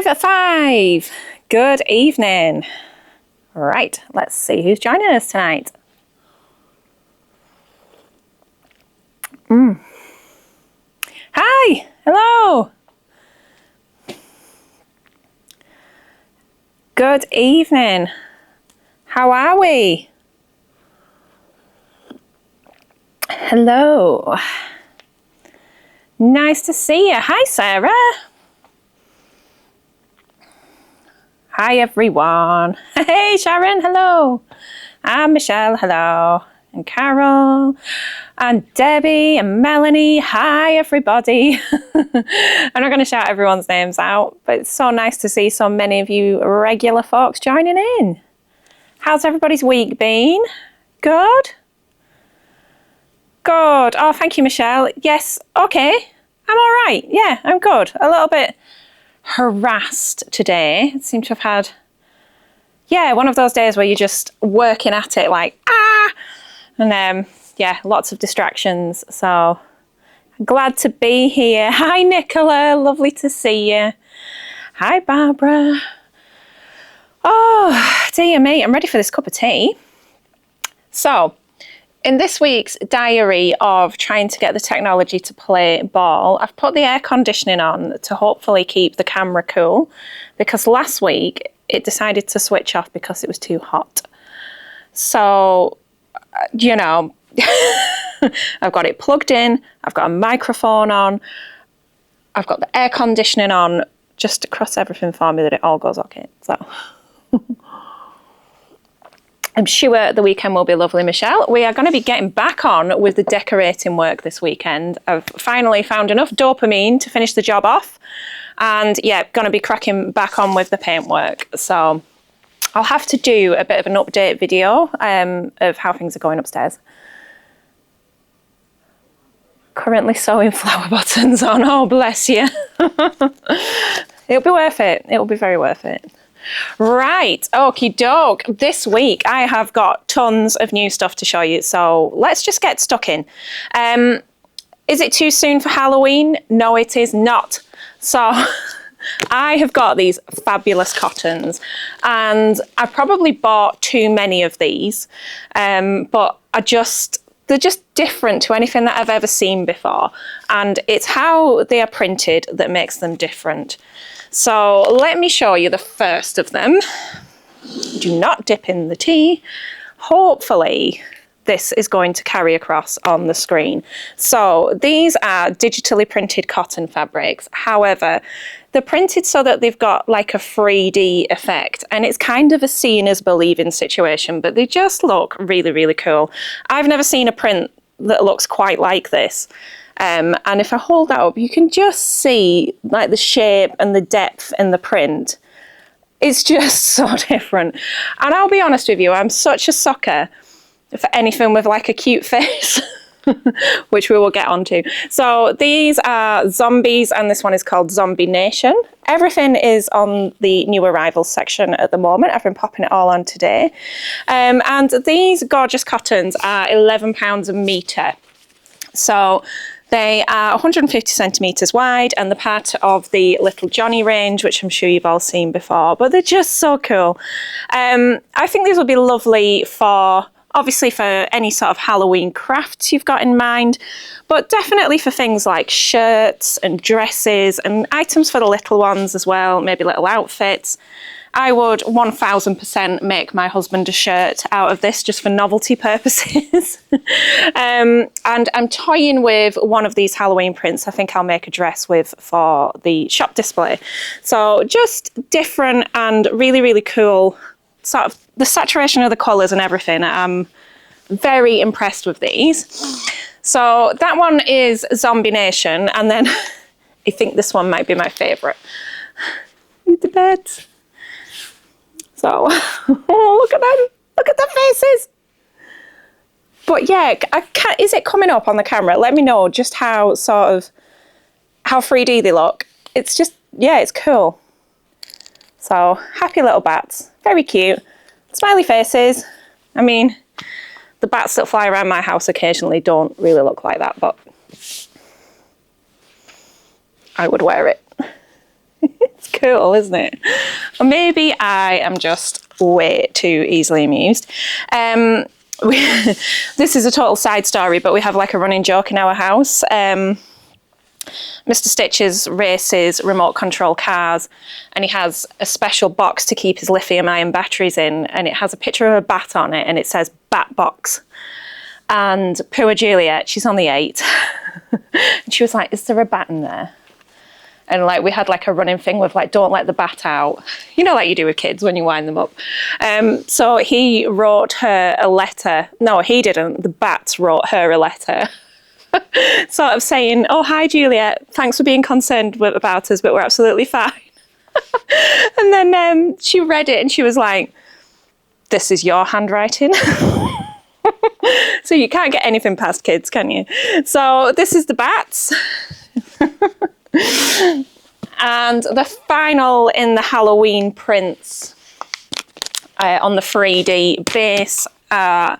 at 5. Good evening. Right, let's see who's joining us tonight. Hi, hello. Good evening. How are we? Hello. Nice to see you. Hi, Sarah. Hi, everyone. Hey, Sharon. Hello. I'm Michelle. Hello. And Carol. And Debbie and Melanie. Hi, everybody. I'm not going to shout everyone's names out, but it's so nice to see so many of you regular folks joining in. How's everybody's week been? Good? Good. Oh, thank you, Michelle. Yes. Okay. I'm all right. Yeah, I'm good. A little bit harassed today. I seem to have had, one of those days where you're just working at it like, and lots of distractions. So glad to be here. Hi, Nicola. Lovely to see you. Hi, Barbara. Oh, dear me. I'm ready for this cup of tea. So, in this week's diary of trying to get the technology to play ball, I've put the air conditioning on to hopefully keep the camera cool, because last week it decided to switch off because it was too hot. So, I've got it plugged in, I've got a microphone on, I've got the air conditioning on, just to cross everything for me that it all goes okay. So I'm sure the weekend will be lovely, Michelle. We are going to be getting back on with the decorating work this weekend. I've finally found enough dopamine to finish the job off. And going to be cracking back on with the paintwork. So I'll have to do a bit of an update video of how things are going upstairs. Currently sewing flower buttons on. Oh, bless you. It'll be worth it. It'll be very worth it. Right, okie doke. This week I have got tons of new stuff to show you, so let's just get stuck in. Is it too soon for Halloween? No, it is not. So I have got these fabulous cottons, and I probably bought too many of these, but they're just different to anything that I've ever seen before, and it's how they are printed that makes them different. So let me show you the first of them. Do not dip in the tea. Hopefully this is going to carry across on the screen. So these are digitally printed cotton fabrics. However, they're printed so that they've got like a 3D effect, and it's kind of a seeing is believing situation, but they just look really, really cool. I've never seen a print that looks quite like this. And if I hold that up, you can just see like the shape and the depth in the print. It's just so different. And I'll be honest with you, I'm such a sucker for anything with like a cute face, which we will get onto. So these are zombies, and this one is called Zombie Nation. Everything is on the new arrivals section at the moment. I've been popping it all on today. And these gorgeous cottons are £11 a metre. So they are 150 centimetres wide, and they're part of the Little Johnny range, which I'm sure you've all seen before, but they're just so cool. I think these will be lovely obviously for any sort of Halloween crafts you've got in mind, but definitely for things like shirts and dresses and items for the little ones as well, maybe little outfits. I would 1000% make my husband a shirt out of this just for novelty purposes. And I'm toying with one of these Halloween prints I think I'll make a dress with for the shop display. So just different and really, really cool. Sort of the saturation of the colours and everything. I'm very impressed with these. So that one is Zombie Nation, and then I think this one might be my favourite. The bed. So, look at them. Look at the faces. But yeah, is it coming up on the camera? Let me know just how 3D they look. It's just, it's cool. So, happy little bats. Very cute. Smiley faces. I mean, the bats that fly around my house occasionally don't really look like that, but I would wear it. It's cool, isn't it? Or maybe I am just way too easily amused. This is a total side story, but we have like a running joke in our house. Mr. Stitches races remote control cars, and he has a special box to keep his lithium ion batteries in, and it has a picture of a bat on it, and it says bat box. And poor Juliet, she's only 8, and she was like, is there a bat in there? And like we had like a running thing with like, don't let the bat out, you know, like you do with kids when you wind them up. So he wrote her a letter. No, he didn't. The bat wrote her a letter. Sort of saying, oh, hi, Juliet. Thanks for being concerned about us, but we're absolutely fine. And then she read it and she was like, this is your handwriting. So you can't get anything past kids, can you? So this is the bats. And the final in the Halloween prints on the 3D base are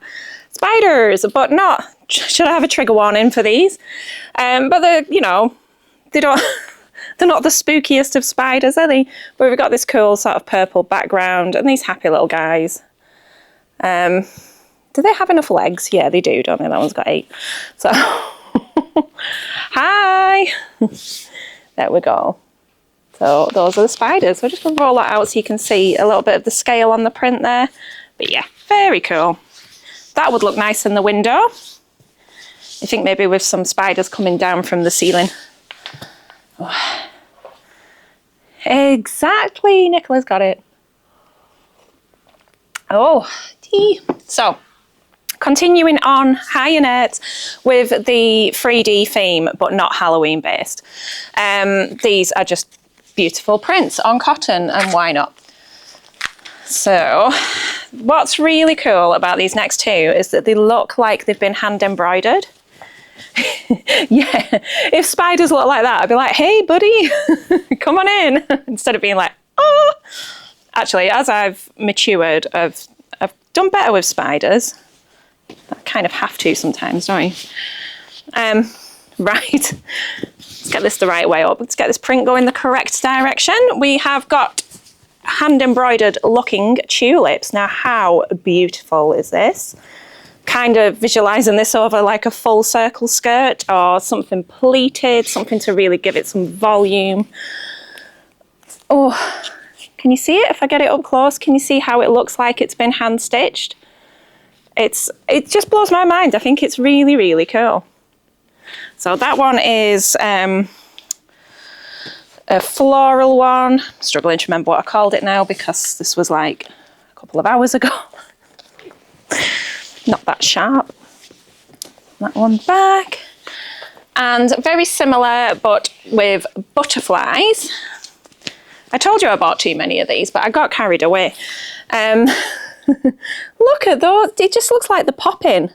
spiders, but not, should I have a trigger warning for these? But they're, you know, they're not the spookiest of spiders, are they? But we've got this cool sort of purple background and these happy little guys. Do they have enough legs? Yeah, they do, don't they? That one's got 8. So, hi! There we go. So those are the spiders. So I'm just going to roll that out so you can see a little bit of the scale on the print there. But yeah, very cool. That would look nice in the window. I think maybe with some spiders coming down from the ceiling. Oh. Exactly, Nicola's got it. Oh, tea. So, continuing on higher net with the 3D theme, but not Halloween based. These are just beautiful prints on cotton, and why not? So, what's really cool about these next 2 is that they look like they've been hand embroidered. Yeah, if spiders look like that, I'd be like, hey buddy, come on in. Instead of being like, oh. Actually, as I've matured, I've done better with spiders. I kind of have to sometimes, don't you? Right, let's get this the right way up. Let's get this print going the correct direction. We have got hand embroidered looking tulips. Now, how beautiful is this? Kind of visualizing this over like a full circle skirt or something pleated, something to really give it some volume. Oh, can you see it? If I get it up close, can you see how it looks like it's been hand stitched? It just blows my mind. I think it's really, really cool. So that one is a floral one. I'm struggling to remember what I called it now because this was like a couple of hours ago. Not that sharp. That one back. And very similar, but with butterflies. I told you I bought too many of these, but I got carried away. Look at those. It just looks like the popping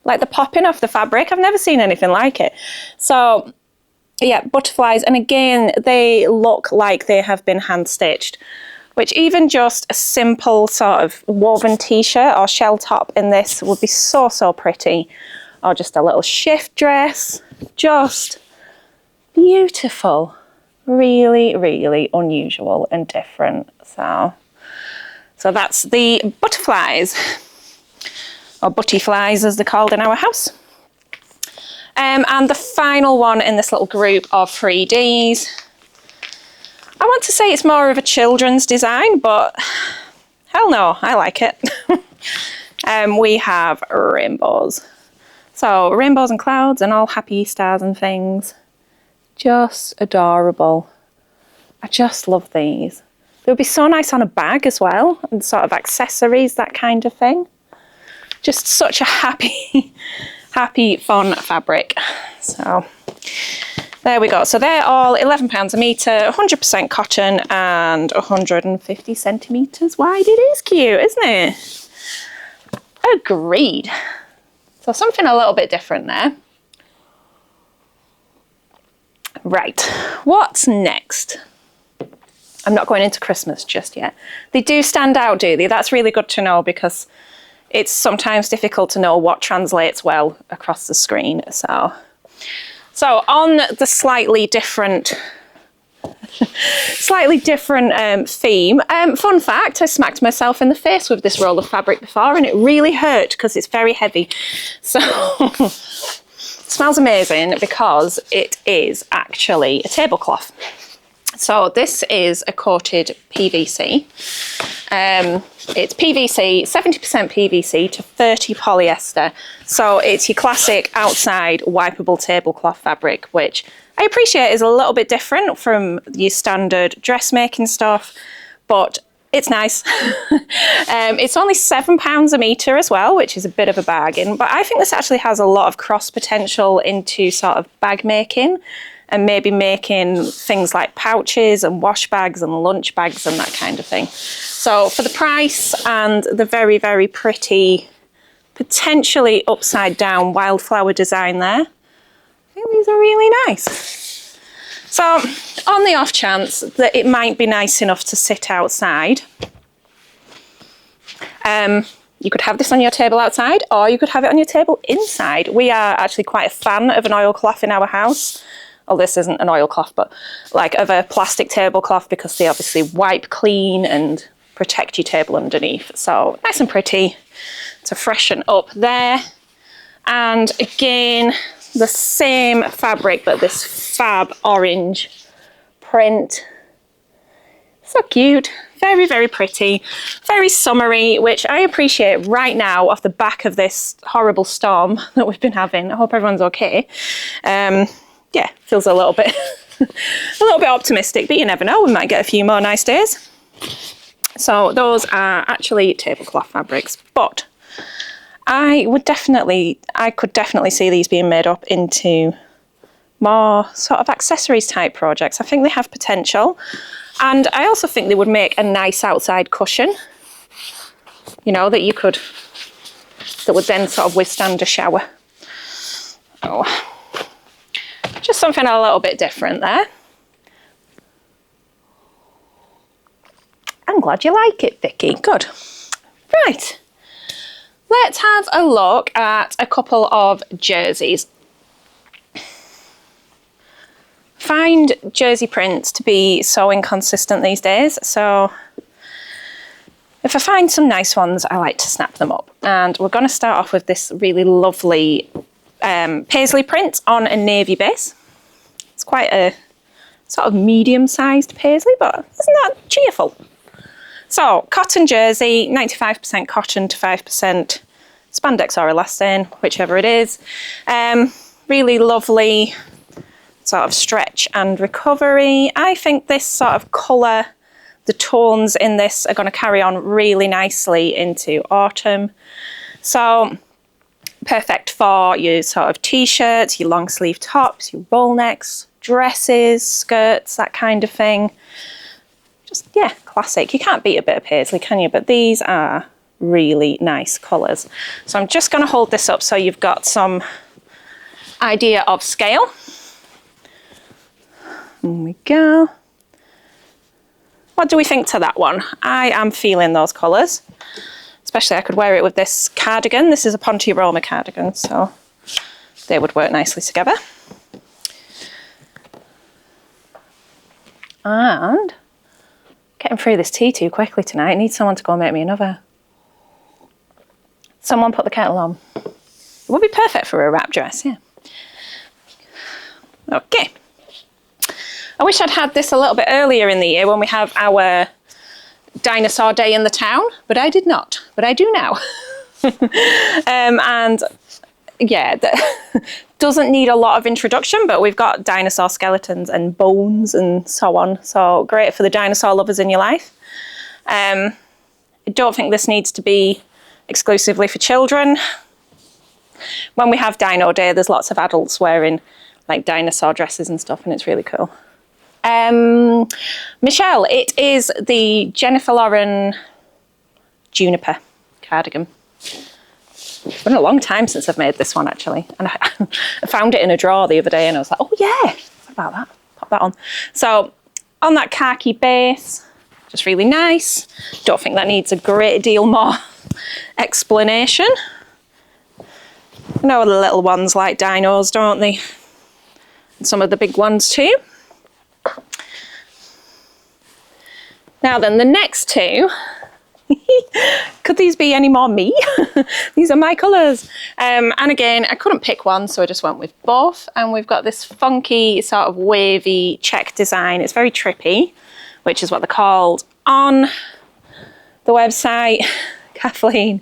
off the fabric. I've never seen anything like it. So yeah, butterflies. And again, they look like they have been hand stitched, which even just a simple sort of woven t-shirt or shell top in this would be so, so pretty. Or just a little shift dress. Just beautiful. Really, really unusual and different. So that's the butterflies, or buttyflies as they're called in our house. And the final one in this little group of 3Ds. I want to say it's more of a children's design, but hell no, I like it. We have rainbows. So rainbows and clouds and all happy stars and things. Just adorable. I just love these. They would be so nice on a bag as well, and sort of accessories, that kind of thing. Just such a happy, happy, fun fabric. So there we go. So they're all £11 a metre, 100% cotton and 150 centimetres wide. It is cute, isn't it? Agreed. So something a little bit different there. Right, what's next? I'm not going into Christmas just yet. They do stand out, do they? That's really good to know because it's sometimes difficult to know what translates well across the screen. So on the slightly different Slightly different theme. Fun fact, I smacked myself in the face with this roll of fabric before and it really hurt because it's very heavy. So it smells amazing because it is actually a tablecloth. So this is a coated PVC. It's PVC, 70% PVC to 30 polyester. So it's your classic outside wipeable tablecloth fabric, which I appreciate is a little bit different from your standard dressmaking stuff, but it's nice. It's only £7 a metre as well, which is a bit of a bargain, but I think this actually has a lot of cross potential into sort of bag making and maybe making things like pouches and wash bags and lunch bags and that kind of thing. So for the price and the very, very pretty, potentially upside down wildflower design there, I think these are really nice. So on the off chance that it might be nice enough to sit outside, you could have this on your table outside or you could have it on your table inside. We are actually quite a fan of an oilcloth in our house. Well, this isn't an oilcloth, but like of a plastic tablecloth because they obviously wipe clean and protect your table underneath. So nice and pretty to freshen up there. And again, the same fabric, but this fab orange print. So cute, very, very pretty, very summery, which I appreciate right now off the back of this horrible storm that we've been having. I hope everyone's okay. Yeah, feels a little bit optimistic, but you never know, we might get a few more nice days. So those are actually tablecloth fabrics, but I could definitely see these being made up into more sort of accessories type projects. I think they have potential, and I also think they would make a nice outside cushion, you know, that would then sort of withstand a shower. Oh. Just something a little bit different there. I'm glad you like it, Vicky. Good. Right. Let's have a look at a couple of jerseys. Find jersey prints to be so inconsistent these days. So if I find some nice ones, I like to snap them up. And we're going to start off with this really lovely paisley print on a navy base. It's quite a sort of medium-sized paisley, but isn't that cheerful? So cotton jersey, 95% cotton to 5% spandex or elastane, whichever it is. Really lovely sort of stretch and recovery. I think this sort of colour, the tones in this are going to carry on really nicely into autumn. So perfect for your sort of t-shirts, your long sleeve tops, your roll necks, dresses, skirts, that kind of thing. Just, yeah, classic. You can't beat a bit of paisley, can you? But these are really nice colours. So I'm just going to hold this up so you've got some idea of scale. There we go. What do we think to that one? I am feeling those colours. Especially I could wear it with this cardigan. This is a Ponte Roma cardigan, so they would work nicely together. And getting through this tea too quickly tonight. I need someone to go and make me another. Someone put the kettle on. It would be perfect for a wrap dress, yeah. Okay. I wish I'd had this a little bit earlier in the year when we have our Dinosaur Day in the town, but I did not, but I do now. And yeah, doesn't need a lot of introduction, but we've got dinosaur skeletons and bones and so on. So great for the dinosaur lovers in your life. I don't think this needs to be exclusively for children. When we have Dino Day, there's lots of adults wearing like dinosaur dresses and stuff, and it's really cool. Michelle, it is the Jennifer Lauren Juniper cardigan. It's been a long time since I've made this one, actually. And I found it in a drawer the other day and I was like, oh yeah, what about that? Pop that on. So on that khaki base, just really nice. Don't think that needs a great deal more explanation. I know the little ones like dinos, don't they? And some of the big ones too. Now then, the next two, could these be any more me? These are my colours. And again, I couldn't pick one, so I just went with both. And we've got this funky sort of wavy check design. It's very trippy, which is what they're called on the website. Kathleen.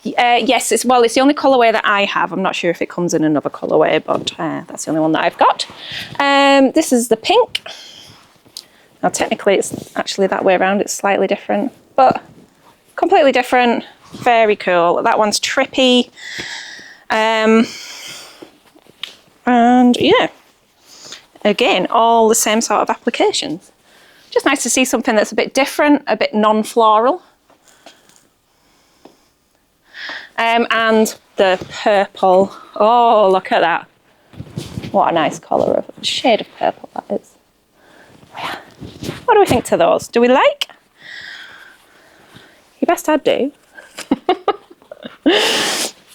Yes, it's the only colourway that I have. I'm not sure if it comes in another colourway, but that's the only one that I've got. This is the pink. Now technically it's actually that way around, it's slightly different, but completely different, very cool. That one's trippy. And yeah, again, all the same sort of applications. Just nice to see something that's a bit different, a bit non-floral. And the purple, oh, look at that. What a nice colour, of shade of purple that is. What do we think to those? Do we like? You best I do.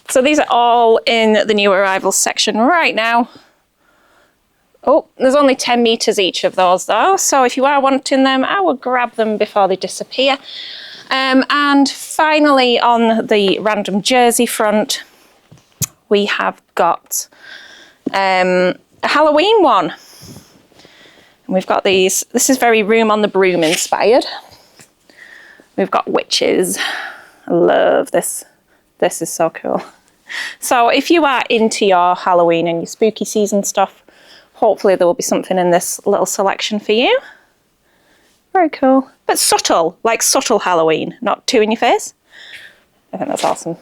So these are all in the new arrivals section right now. Oh, there's only 10 metres each of those though, so if you are wanting them, I will grab them before they disappear. And finally, on the random jersey front, we have got a Halloween one. And we've got these, this is very Room on the Broom inspired. We've got witches. I love this. This is so cool. So if you are into your Halloween and your spooky season stuff, hopefully there will be something in this little selection for you. Very cool. But subtle, like subtle Halloween, not too in your face. I think that's awesome.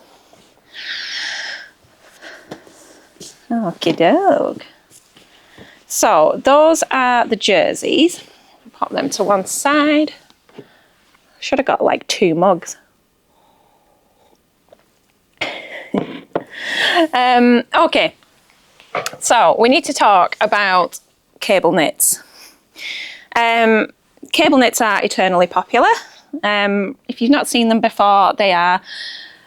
Okie doke. So those are the jerseys. Pop them to one side. Should have got like 2 mugs. Okay, so we need to talk about cable knits. Cable knits are eternally popular. If you've not seen them before, they are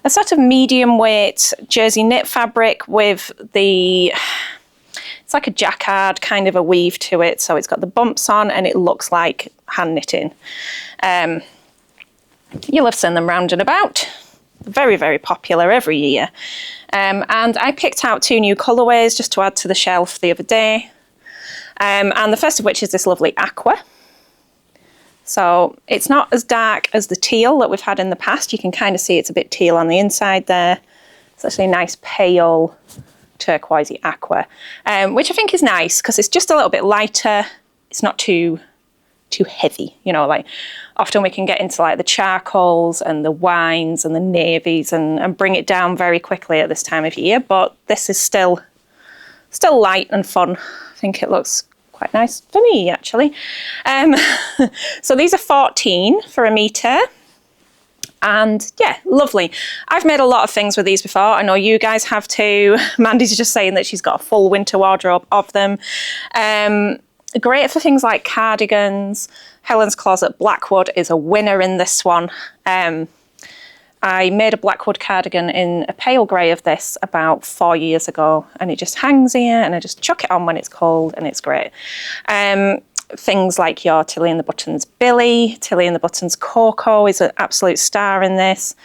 a sort of medium weight jersey knit fabric with the, it's like a jacquard kind of a weave to it. So it's got the bumps on and it looks like hand knitting. You'll have seen them round and about. Very, very popular every year. And I picked out 2 new colourways just to add to the shelf the other day. And the first of which is this lovely Aqua. So it's not as dark as the teal that we've had in the past. You can kind of see it's a bit teal on the inside there. It's actually a nice pale turquoisey aqua, which I think is nice because it's just a little bit lighter. It's not too heavy, you know, like often we can get into like the charcoals and the wines and the navies and bring it down very quickly at this time of year, but this is still light and fun. I think it looks quite nice for me actually. So these are 14 for a metre. And yeah, lovely. I've made a lot of things with these before. I know you guys have too. Mandy's just saying that she's got a full winter wardrobe of them. Great for things like cardigans. Helen's Closet Blackwood is a winner in this one. I made a Blackwood cardigan in a pale grey of this about 4 years ago, and it just hangs here and I just chuck it on when it's cold and it's great. Things like your Tilly and the Buttons Billy, Tilly and the Buttons Coco is an absolute star in this.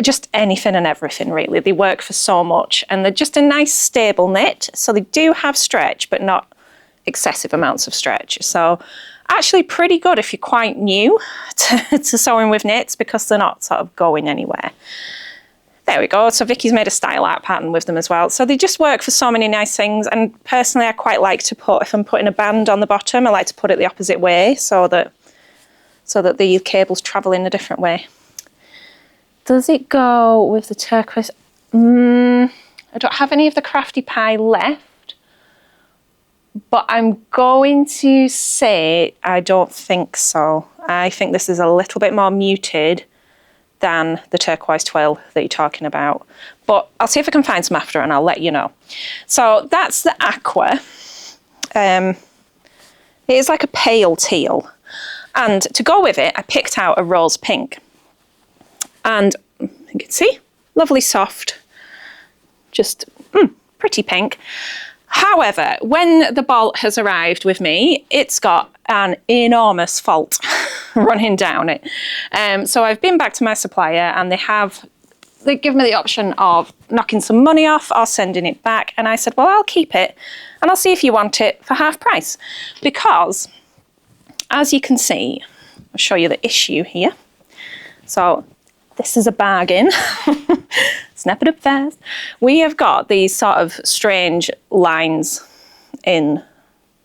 Just anything and everything really. They work for so much and they're just a nice stable knit. So they do have stretch, but not excessive amounts of stretch. So actually pretty good if you're quite new to sewing with knits because they're not sort of going anywhere. There we go. So Vicky's made a style art pattern with them as well. So they just work for so many nice things. And personally, I quite like to put, if I'm putting a band on the bottom, I like to put it the opposite way so that the cables travel in a different way. Does it go with the turquoise? I don't have any of the Crafty Pie left, but I'm going to say I don't think so. I think this is a little bit more muted than the turquoise twill that you're talking about. But I'll see if I can find some after and I'll let you know. So that's the Aqua. It is like a pale teal. And to go with it, I picked out a rose pink. And you can see, lovely soft, just pretty pink. However, when the bolt has arrived with me, it's got an enormous fault running down it. So I've been back to my supplier and they give me the option of knocking some money off or sending it back. And I said, well, I'll keep it and I'll see if you want it for half price. Because as you can see, I'll show you the issue here. So this is a bargain. Snap it up fast. We have got these sort of strange lines in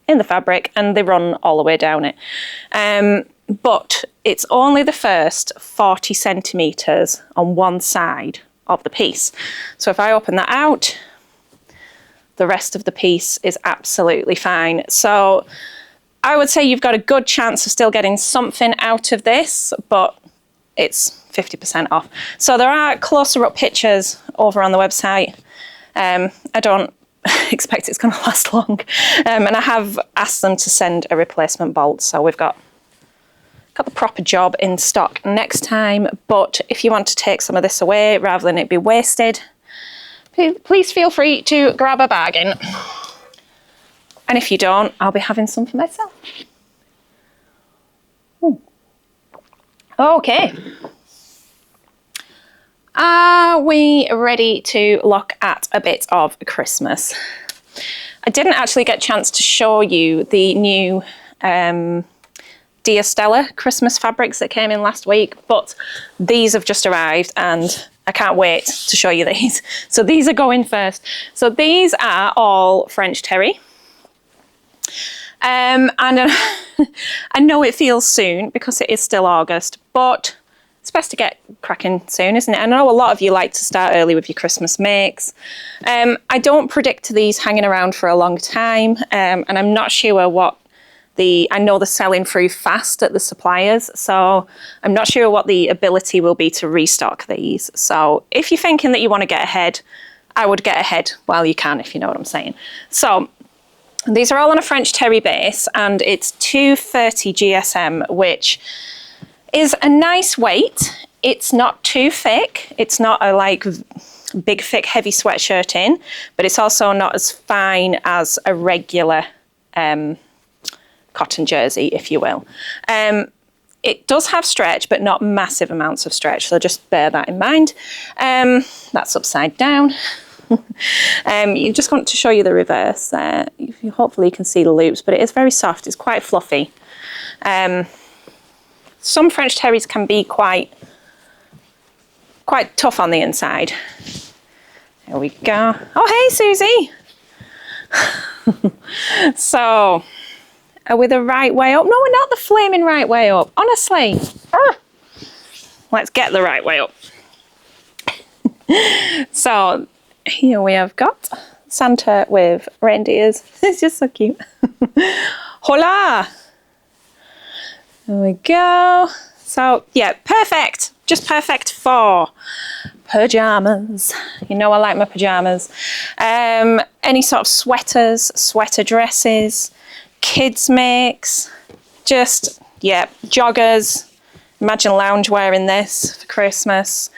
the fabric and they run all the way down it. But it's only the first 40 centimetres on one side of the piece. So if I open that out, the rest of the piece is absolutely fine. So I would say you've got a good chance of still getting something out of this, but it's 50% off. So there are closer up pictures over on the website. I don't expect it's going to last long. And I have asked them to send a replacement bolt. So we've got the proper job in stock next time. But if you want to take some of this away rather than it be wasted, please feel free to grab a bargain. And if you don't, I'll be having some for myself. Okay. Are we ready to look at a bit of Christmas? I didn't actually get a chance to show you the new Della Christmas fabrics that came in last week, but these have just arrived and I can't wait to show you these. So these are going first. So these are all French terry. And I know it feels soon because it is still August, but it's best to get cracking soon, isn't it? I know a lot of you like to start early with your Christmas makes. I don't predict these hanging around for a long time, and I'm not sure what I know they're selling through fast at the suppliers, so I'm not sure what the ability will be to restock these. So if you're thinking that you want to get ahead, I would get ahead while you can, if you know what I'm saying. So these are all on a French terry base, and it's 230 GSM, which is a nice weight. It's not too thick. It's not a like big, thick, heavy sweatshirt in, but it's also not as fine as a regular cotton jersey, if you will. It does have stretch, but not massive amounts of stretch, so just bear that in mind. That's upside down. You just want to show you the reverse there. Hopefully you can see the loops, but it is very soft. It's quite fluffy. Some French terries can be quite tough on the inside. There we go. Oh, hey, Susie. So, are we the right way up? No, we're not the flaming right way up. Honestly. Let's get the right way up. So, here we have got Santa with reindeers. It's just so cute. Hola! There we go. So, yeah, perfect. Just perfect for pajamas. You know I like my pajamas. Any sort of sweaters, sweater dresses, kids makes, just, yeah, joggers. Imagine loungewear in this for Christmas.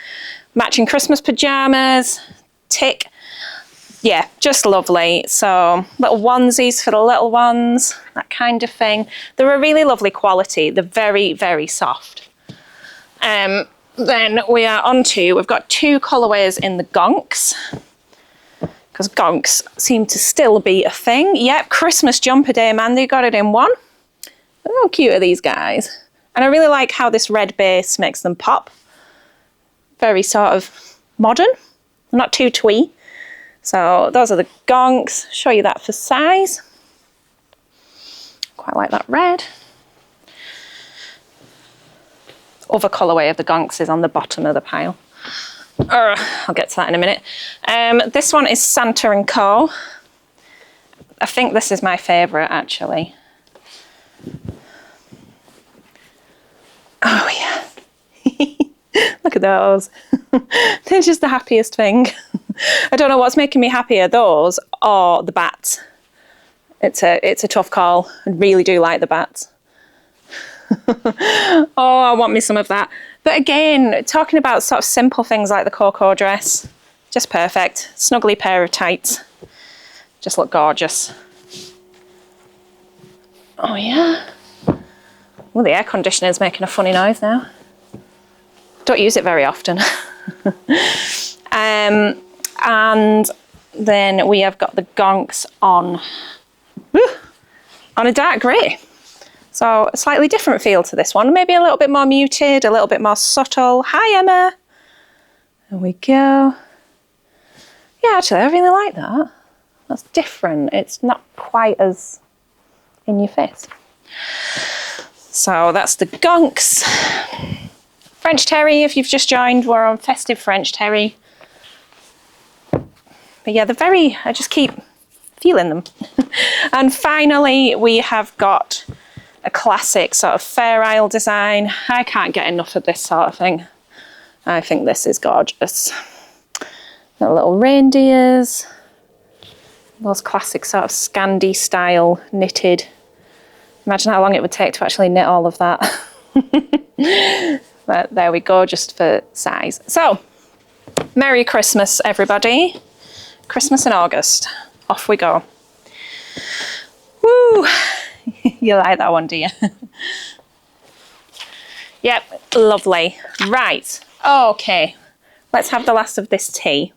Matching Christmas pajamas. Tick. Yeah, just lovely. So little onesies for the little ones, that kind of thing. They're a really lovely quality. They're very, very soft. Then we are on to, we've got two colourways in the gonks, because gonks seem to still be a thing. Yep, Christmas jumper day, man, they got it in one. How cute are these guys? And I really like how this red base makes them pop. Very sort of modern, not too twee. So those are the gonks. Show you that for size. Quite like that red. Other colourway of the gonks is on the bottom of the pile. I'll get to that in a minute. This one is Santa & Co. I think this is my favourite, actually. Oh yeah. Look at those. They're just the happiest thing. I don't know what's making me happier, those or the bats. It's a tough call. I really do like the bats. Oh, I want me some of that. But again, talking about sort of simple things like the cocoa dress, just perfect. Snuggly pair of tights. Just look gorgeous. Oh yeah. Well, the air conditioner is making a funny noise now. Don't use it very often. And then we have got the gonks on a dark grey. So a slightly different feel to this one. Maybe a little bit more muted, a little bit more subtle. Hi, Emma. There we go. Yeah, actually, I really like that. That's different. It's not quite as in your face. So that's the gonks. French terry, if you've just joined, we're on festive French terry. But yeah, they're very, I just keep feeling them. And finally, we have got a classic sort of Fair Isle design. I can't get enough of this sort of thing. I think this is gorgeous. The little reindeers, those classic sort of Scandi style knitted. Imagine how long it would take to actually knit all of that. But there we go, just for size. So, Merry Christmas, everybody. Christmas in August. Off we go. Woo! You like that one, do you? Yep, lovely. Right, okay. Let's have the last of this tea.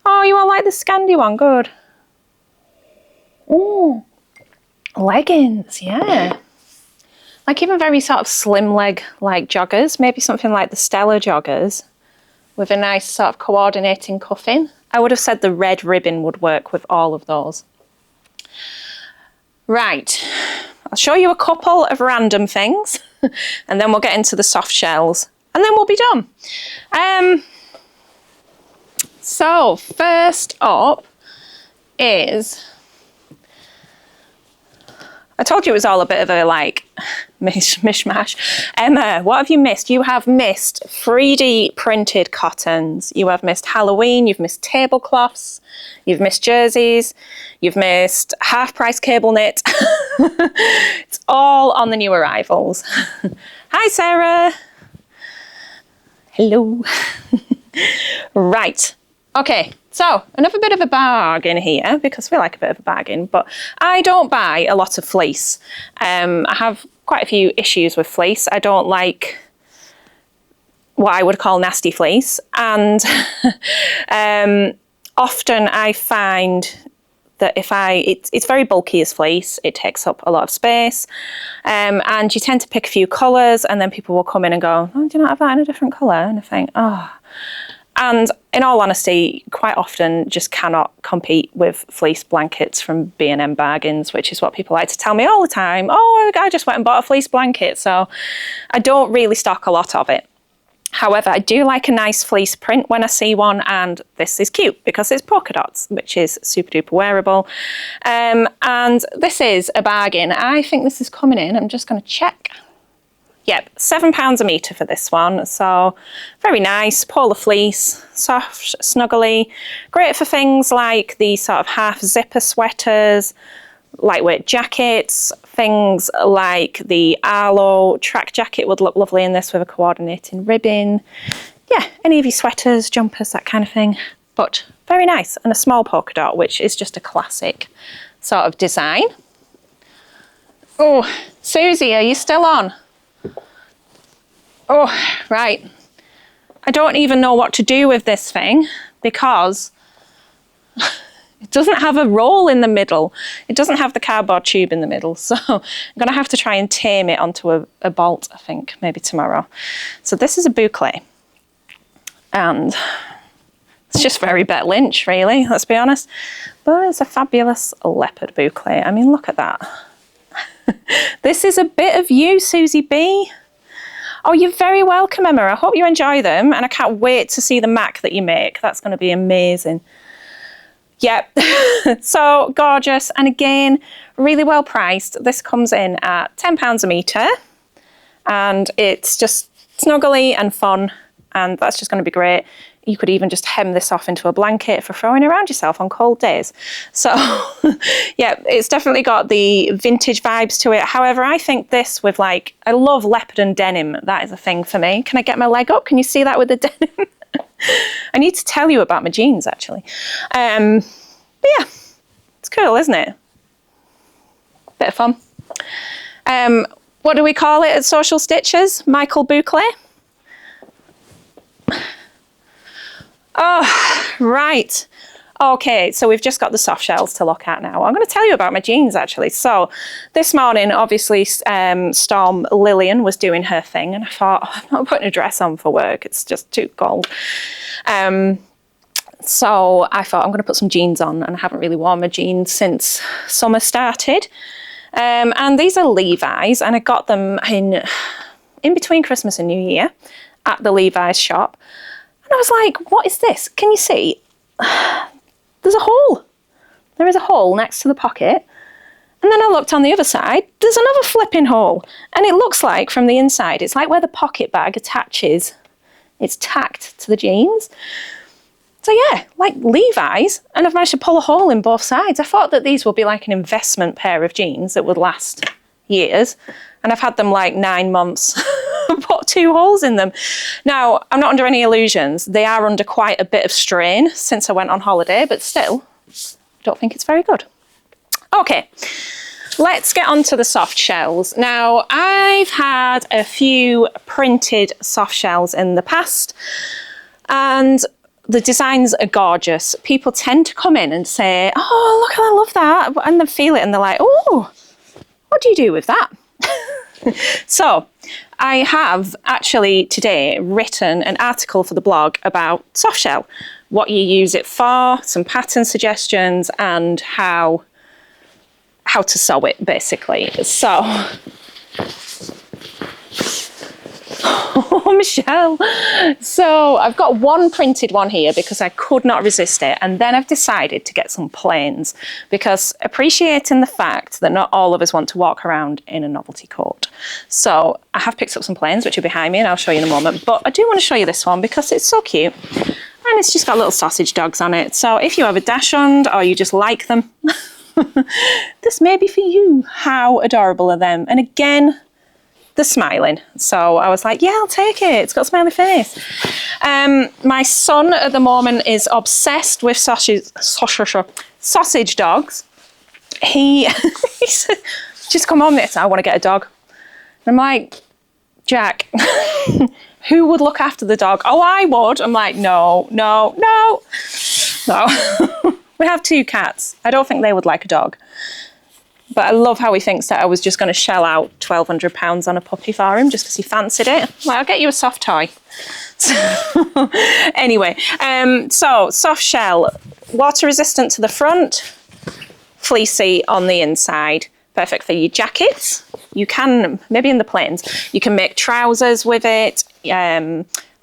Oh, you all like the Scandi one? Good. Ooh. Leggings, yeah. Like even very sort of slim leg like joggers, maybe something like the Stella joggers with a nice sort of coordinating cuffing. I would have said the red ribbon would work with all of those. Right, I'll show you a couple of random things and then we'll get into the soft shells and then we'll be done. So first up is, I told you it was all a bit of a like mishmash. Emma, what have you missed? You have missed 3D printed cottons. You have missed Halloween. You've missed tablecloths. You've missed jerseys. You've missed half price cable knit. It's all on the new arrivals. Hi, Sarah. Hello. Right. Okay. So, another bit of a bargain here, because we like a bit of a bargain, but I don't buy a lot of fleece. I have quite a few issues with fleece. I don't like what I would call nasty fleece, and often I find that if it's very bulky as fleece, it takes up a lot of space, and you tend to pick a few colours, and then people will come in and go, oh, do you not have that in a different colour? And I think, oh. And in all honesty, quite often just cannot compete with fleece blankets from B&M Bargains, which is what people like to tell me all the time. Oh, I just went and bought a fleece blanket. So I don't really stock a lot of it. However, I do like a nice fleece print when I see one, and this is cute because it's polka dots, which is super duper wearable. And this is a bargain. I think this is coming in. I'm just going to check. Yep, £7 a metre for this one. So very nice, polar fleece, soft, snuggly. Great for things like the sort of half zipper sweaters, lightweight jackets, things like the Arlo track jacket would look lovely in this with a coordinating ribbon. Yeah, any of your sweaters, jumpers, that kind of thing. But very nice, and a small polka dot, which is just a classic sort of design. Oh, Susie, are you still on? Oh, right. I don't even know what to do with this thing because it doesn't have a roll in the middle. It doesn't have the cardboard tube in the middle. So I'm going to have to try and tame it onto a bolt, I think, maybe tomorrow. So this is a boucle. And it's just very Bet Lynch, really, let's be honest. But it's a fabulous leopard boucle. I mean, look at that. This is a bit of you, Susie B. Oh, you're very welcome, Emma. I hope you enjoy them, and I can't wait to see the MAC that you make. That's going to be amazing. Yep, so gorgeous, and again, really well priced. This comes in at £10 a metre, and it's just snuggly and fun, and that's just going to be great. You could even just hem this off into a blanket for throwing around yourself on cold days. So yeah, it's definitely got the vintage vibes to it. However, I think this with like, I love leopard and denim. That is a thing for me. Can I get my leg up? Can you see that with the denim? I need to tell you about my jeans actually. But yeah, it's cool, isn't it? Bit of fun. What do we call it at Social Stitches? Michael Bucklé? Oh, right. Okay, so we've just got the soft shells to look at now. I'm going to tell you about my jeans, actually. So this morning, obviously, Storm Lillian was doing her thing, and I thought, oh, I'm not putting a dress on for work. It's just too cold. So I thought, I'm going to put some jeans on, and I haven't really worn my jeans since summer started. And these are Levi's, and I got them in between Christmas and New Year at the Levi's shop. And I was like, what is this? Can you see? There's a hole. There is a hole next to the pocket. And then I looked on the other side, there's another flipping hole. And it looks like from the inside, it's like where the pocket bag attaches. It's tacked to the jeans. So yeah, like Levi's, and I've managed to pull a hole in both sides. I thought that these would be like an investment pair of jeans that would last years. And I've had them like 9 months. Put 2 holes in them. Now, I'm not under any illusions. They are under quite a bit of strain since I went on holiday, but still, I don't think it's very good. Okay, let's get on to the soft shells. Now, I've had a few printed soft shells in the past, and the designs are gorgeous. People tend to come in and say, oh, look, I love that, and then feel it, and they're like, oh, what do you do with that? So I have actually today written an article for the blog about soft shell, what you use it for, some pattern suggestions, and how to sew it, basically. So, oh, Michelle. So I've got one printed one here because I could not resist it. And then I've decided to get some plains because appreciating the fact that not all of us want to walk around in a novelty coat. So I have picked up some plains, which are behind me, and I'll show you in a moment. But I do want to show you this one because it's so cute. And it's just got little sausage dogs on it. So if you have a dachshund or you just like them, this may be for you. How adorable are them? And again, they're smiling. So I was like, yeah, I'll take it. It's got a smiley face. My son at the moment is obsessed with sausage dogs. He's just come home and said, I want to get a dog. And I'm like, Jack, who would look after the dog? Oh, I would. I'm like, no. We have 2 cats. I don't think they would like a dog. But I love how he thinks that I was just going to shell out £1,200 on a puppy for him just because he fancied it. Well, I'll get you a soft toy. Anyway, so soft shell, water resistant to the front, fleecy on the inside. Perfect for your jackets. You can, maybe in the plains, you can make trousers with it,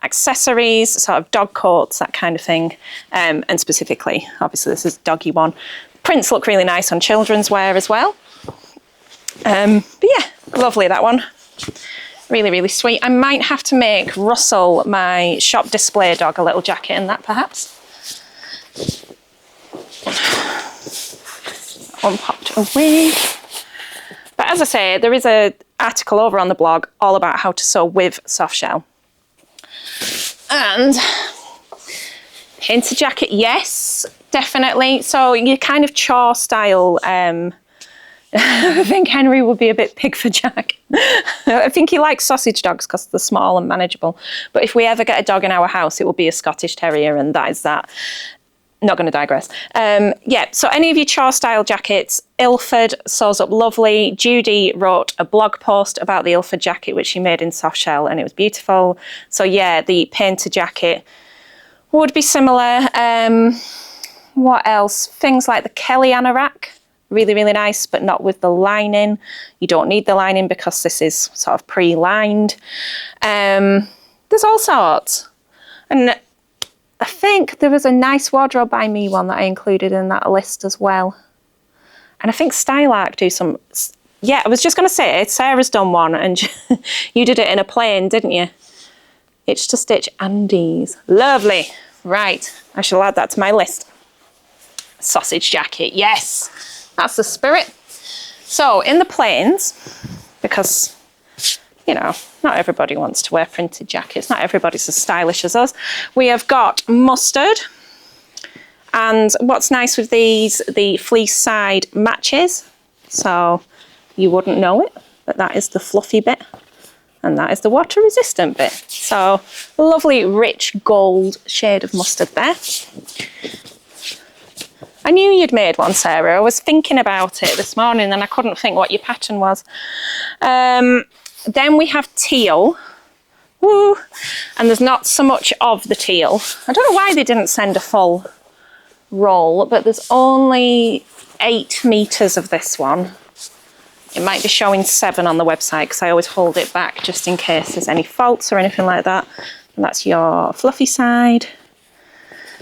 accessories, sort of dog coats, that kind of thing. And specifically, obviously this is a doggy one. Prints look really nice on children's wear as well. But yeah, lovely, that one. Really, really sweet. I might have to make Russell, my shop display dog, a little jacket in that, perhaps. That one popped away. But as I say, there is an article over on the blog all about how to sew with soft shell. And painted jacket, yes, definitely. So your kind of chore style, I think Henry would be a bit big for Jack. I think he likes sausage dogs because they're small and manageable. But if we ever get a dog in our house, it will be a Scottish Terrier, and that is that. Not going to digress. Yeah, so any of your chore style jackets, Ilford sews up lovely. Judy wrote a blog post about the Ilford jacket, which she made in soft shell, and it was beautiful. So yeah, the painter jacket would be similar. What else? Things like the Kelly anorak, really, really nice, but not with the lining. You don't need the lining because this is sort of pre-lined. There's all sorts. And I think there was a nice wardrobe by me one that I included in that list as well. And I think Style Arc do some, yeah, I was just going to say, Sarah's done one and you did it in a plain, didn't you? Itch to Stitch Andes. Lovely. Right, I shall add that to my list. Sausage jacket, yes, that's the spirit. So in the plains, because, you know, not everybody wants to wear printed jackets, not everybody's as stylish as us, we have got mustard And what's nice with these, the fleece side matches, so you wouldn't know it, but that is the fluffy bit and that is the water resistant bit. So lovely rich gold shade of mustard there. I knew you'd made one, Sarah. I was thinking about it this morning and I couldn't think what your pattern was. Then we have teal. Woo! And there's not so much of the teal. I don't know why they didn't send a full roll, but there's only 8 meters of this one. It might be showing 7 on the website because I always hold it back just in case there's any faults or anything like that. And that's your fluffy side.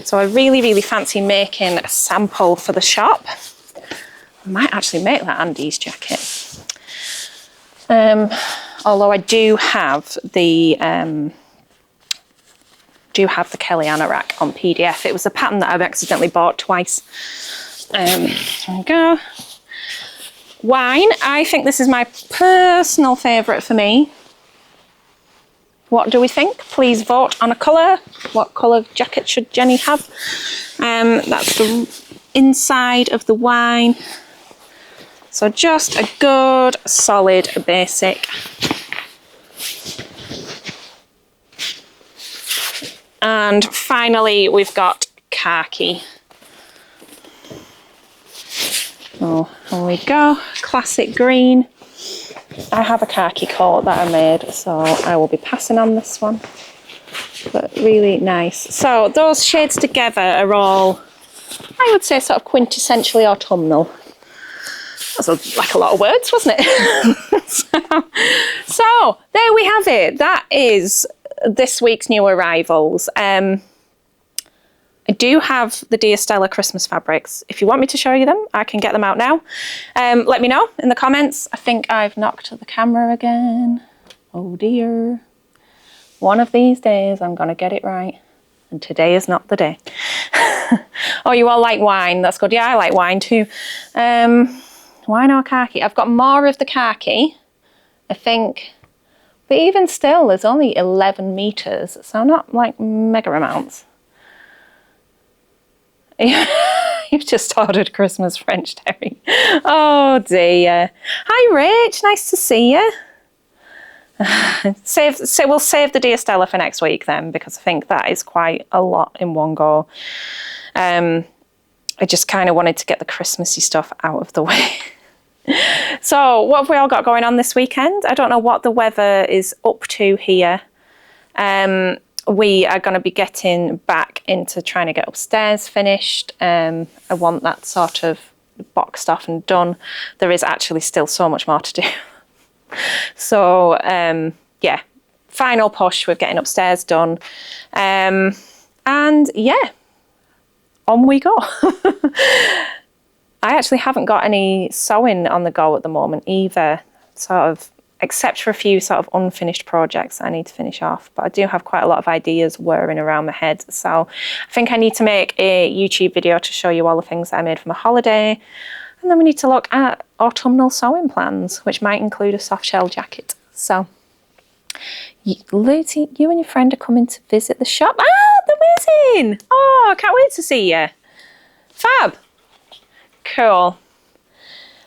So I really, really fancy making a sample for the shop. I might actually make that Andy's jacket. Although I do have the Kellyanna rack on PDF. It was a pattern that I've accidentally bought twice. There we go. Wine. I think this is my personal favourite for me. What do we think? Please vote on a colour. What colour jacket should Jenny have? That's the inside of the wine. So just a good, solid, basic. And finally, we've got khaki. Oh, here we go. Classic green. I have a khaki coat that I made, so I will be passing on this one. But really nice. So those shades together are all, I would say, sort of quintessentially autumnal. That's like a lot of words, wasn't it? so there we have it. That is this week's new arrivals. I do have the Dear Stella Christmas fabrics. If you want me to show you them, I can get them out now. Let me know in the comments. I think I've knocked the camera again. Oh dear. One of these days I'm gonna get it right. And today is not the day. Oh, you all like wine, that's good. Yeah, I like wine too. Wine or khaki? I've got more of the khaki, I think. But even still, there's only 11 meters, so not like mega amounts. You've just ordered Christmas French terry. Oh dear. Hi Rach, nice to see you. We'll save the Dear Stella for next week then, because I think that is quite a lot in one go. I just kind of wanted to get the Christmassy stuff out of the way. So what have we all got going on this weekend? I don't know what the weather is up to here. We are going to be getting back into trying to get upstairs finished. I want that sort of boxed off and done. There is actually still so much more to do. So yeah, final push with getting upstairs done. And yeah, on we go. I actually haven't got any sewing on the go at the moment either, sort of, except for a few sort of unfinished projects I need to finish off. But I do have quite a lot of ideas whirring around my head. So I think I need to make a YouTube video to show you all the things that I made for my holiday. And then we need to look at autumnal sewing plans, which might include a soft shell jacket. So Lucy, you and your friend are coming to visit the shop. Ah, amazing! Oh, I can't wait to see you. Fab. Cool.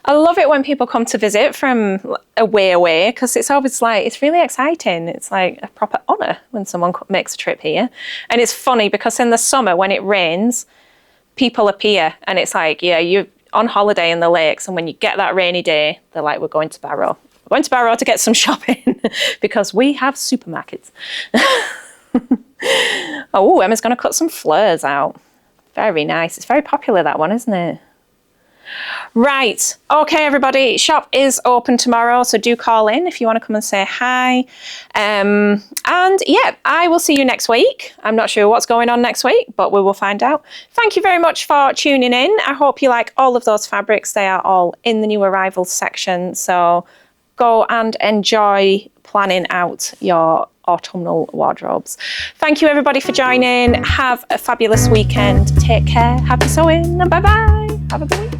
I love it when people come to visit from away, because it's always like, it's really exciting. It's like a proper honour when someone makes a trip here. And it's funny because in the summer when it rains, people appear and it's like, yeah, you're on holiday in the lakes, and when you get that rainy day, they're like, we're going to Barrow. We're going to Barrow to get some shopping because we have supermarkets. Oh, Emma's going to cut some fleurs out. Very nice. It's very popular, that one, isn't it? Right, okay everybody, shop is open tomorrow, so do call in if you want to come and say hi. And yeah, I will see you next week. I'm not sure what's going on next week, but we will find out. Thank you very much for tuning in. I hope you like all of those fabrics. They are all in the new arrivals section, so go and enjoy planning out your autumnal wardrobes. Thank you everybody for joining. Have a fabulous weekend. Take care, happy sewing, and bye bye. Have a good week.